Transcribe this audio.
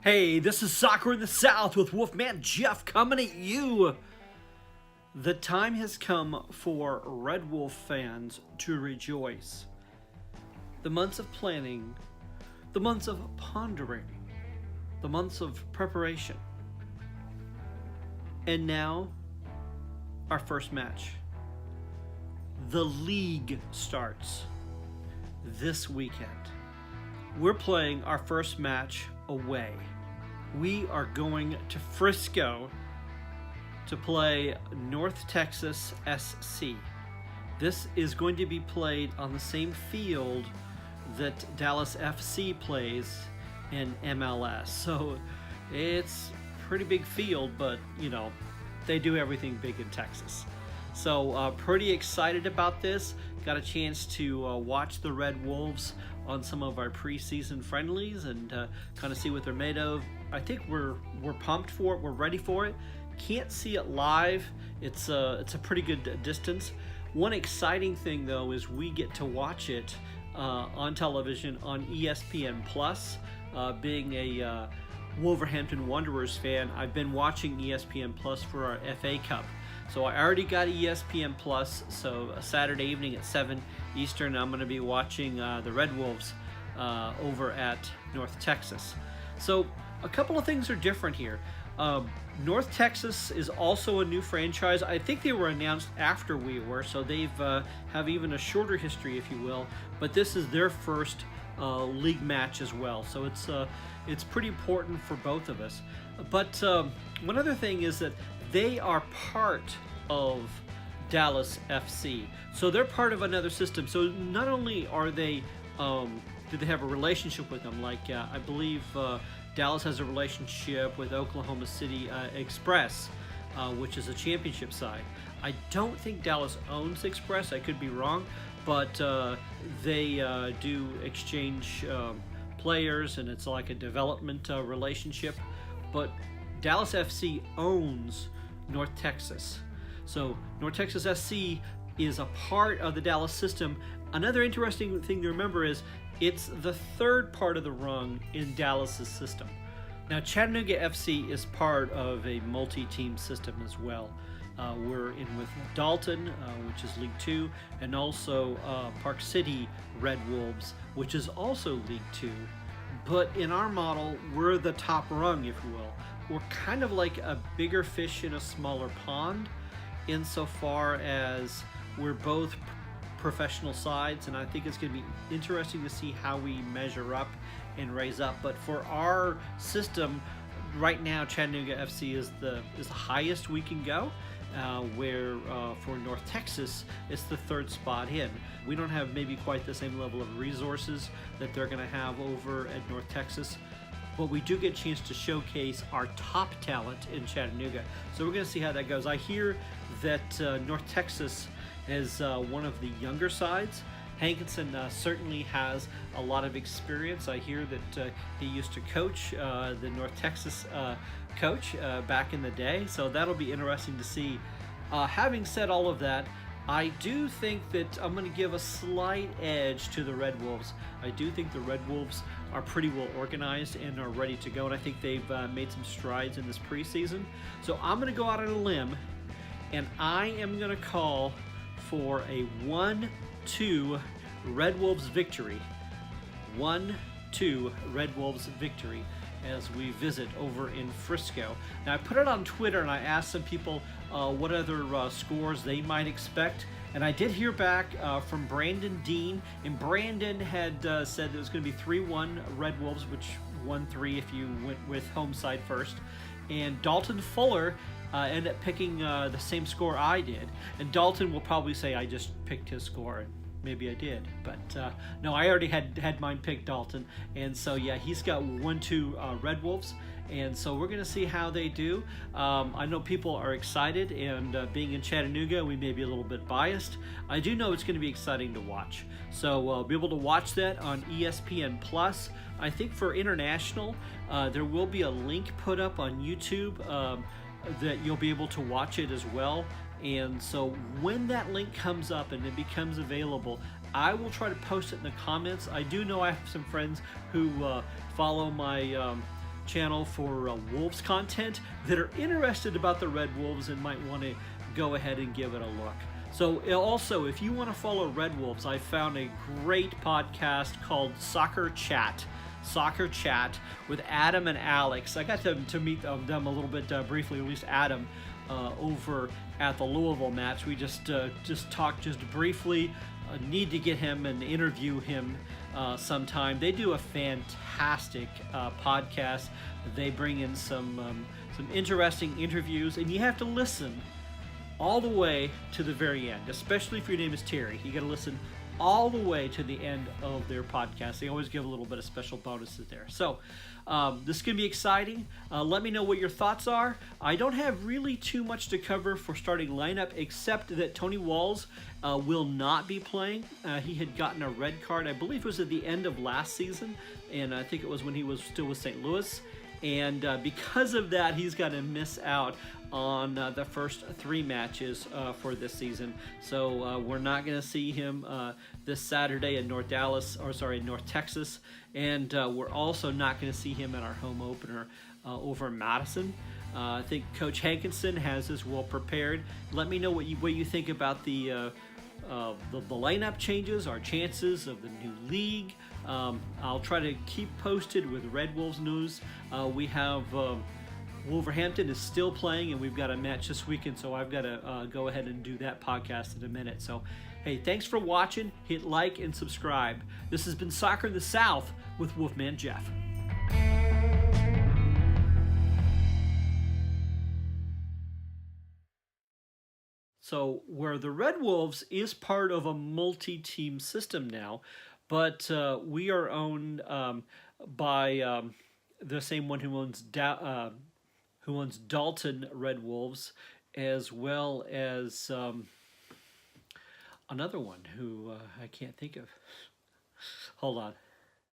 Hey, this is Soccer in the South with Wolfman Jeff coming at you. The time has come for Red Wolf fans to rejoice. The months of planning, the months of pondering, the months of preparation. And now, our first match. The league starts this weekend. We're playing our first match away. We are going to Frisco to play North Texas SC. This is going to be played on the same field that Dallas FC plays in MLS. So it's a pretty big field, but you know, they do everything big in Texas. So pretty excited about this. Got a chance to watch the Red Wolves on some of our preseason friendlies and kind of see what they're made of. I think we're pumped for it. We're ready for it. Can't see it live. It's a pretty good distance. One exciting thing though is we get to watch it on television on ESPN Plus. Being a Wolverhampton Wanderers fan, I've been watching ESPN Plus for our FA Cup. So I already got ESPN Plus, so a Saturday evening at 7 Eastern, I'm going to be watching the Red Wolves over at North Texas. So a couple of things are different here. North Texas is also a new franchise. I think they were announced after we were, so they've have even a shorter history, if you will. But this is their first league match as well, so it's pretty important for both of us. But one other thing is that they are part of Dallas FC, so they're part of another system. So not only are they do they have a relationship with them, like I believe Dallas has a relationship with Oklahoma City Express, which is a championship side. I don't think Dallas owns Express, I could be wrong, but they do exchange players, and it's like a development relationship. But Dallas FC owns North Texas. So North Texas SC is a part of the Dallas system. Another interesting thing to remember is it's the third part of the rung in Dallas's system. Now Chattanooga FC is part of a multi-team system as well. We're in with Dalton, which is League 2, and also Park City Red Wolves, which is also League 2. But in our model, we're the top rung, if you will. We're kind of like a bigger fish in a smaller pond insofar as we're both professional sides, and I think it's going to be interesting to see how we measure up and raise up. But for our system right now, Chattanooga FC is the highest we can go, where for North Texas it's the third spot in. We don't have maybe quite the same level of resources that they're going to have over at North Texas, but we do get a chance to showcase our top talent in Chattanooga. So we're going to see how that goes. I hear that North Texas is one of the younger sides. Hankinson certainly has a lot of experience. I hear that he used to coach the North Texas coach back in the day, so that'll be interesting to see. Having said all of that, I do think that I'm going to give a slight edge to the Red Wolves. I do think the Red Wolves are pretty well organized and are ready to go, and I think they've made some strides in this preseason. So I'm going to go out on a limb, and I am going to call for a 1-2 Red Wolves victory. 1-2 Red Wolves victory as we visit over in Frisco. Now I put it on Twitter and I asked some people what other scores they might expect, and I did hear back from Brandon Dean, and Brandon had said it was going to be 3-1 Red Wolves, which 1-3 if you went with home side first. And Dalton Fuller ended up picking the same score I did, and Dalton will probably say I just picked his score, and maybe I did, but no, I already had mine picked, Dalton, and so yeah, he's got 1-2 Red Wolves, and so we're going to see how they do. I know people are excited, and being in Chattanooga, we may be a little bit biased. I do know it's going to be exciting to watch, so we'll be able to watch that on ESPN Plus. I think for international, there will be a link put up on YouTube that you'll be able to watch it as well. And so when that link comes up and it becomes available, I will try to post it in the comments. I do know I have some friends who follow my channel for Wolves content that are interested about the Red Wolves and might want to go ahead and give it a look. So also, if you want to follow Red Wolves, I found a great podcast called Soccer Chat with Adam and Alex. I got to meet them a little bit briefly, at least Adam, over at the Louisville match. We just talked just briefly. Need to get him and interview him sometime. They do a fantastic podcast. They bring in some interesting interviews, and you have to listen all the way to the very end, especially if your name is Terry. You got to listen all the way to the end of their podcast. They always give a little bit of special bonuses there. So this is going to be exciting. Let me know what your thoughts are. I don't have really too much to cover for starting lineup, except that Tony Walls will not be playing. He had gotten a red card, I believe it was at the end of last season, and I think it was when he was still with St. Louis. And because of that, he's got to miss out on the first 3 matches for this season. So we're not going to see him this Saturday in North Texas, and we're also not going to see him at our home opener over in Madison. I think Coach Hankinson has us well prepared. Let me know what you think about the lineup changes, our chances of the new league. I'll try to keep posted with Red Wolves news. We have Wolverhampton is still playing, and we've got a match this weekend, so I've got to go ahead and do that podcast in a minute. So, hey, thanks for watching. Hit like and subscribe. This has been Soccer in the South with Wolfman Jeff. So where the Red Wolves is part of a multi-team system now, but we are owned by the same one who owns Dalton Red Wolves, as well as another one who I can't think of. Hold on.